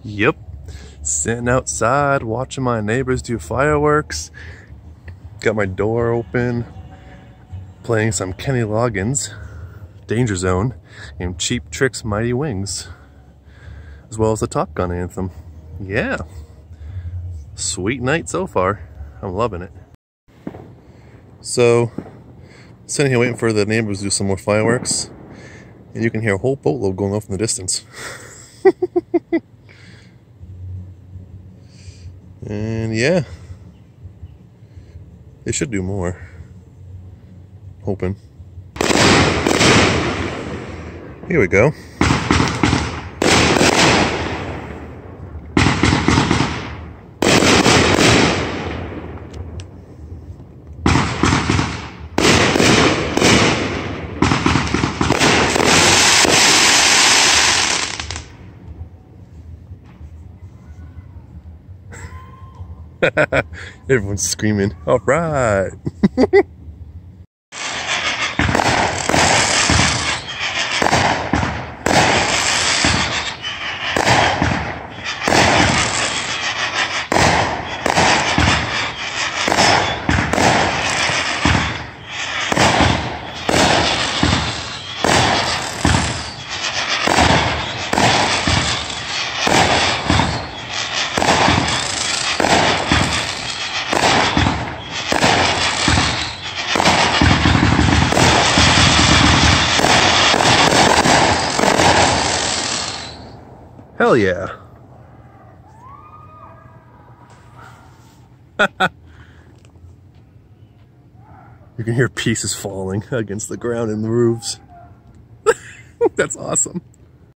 Yep, sitting outside watching my neighbors do fireworks. Got my door open, playing some Kenny Loggins, Danger Zone, and Cheap Trick's Mighty Wings, as well as the Top Gun anthem. Yeah, sweet night so far. I'm loving it. So, sitting here waiting for the neighbors to do some more fireworks, and you can hear a whole boatload going off in the distance. And yeah, they should do more. Hoping. Here we go. Everyone's screaming, all right. Hell yeah. You can hear pieces falling against the ground and the roofs. That's awesome.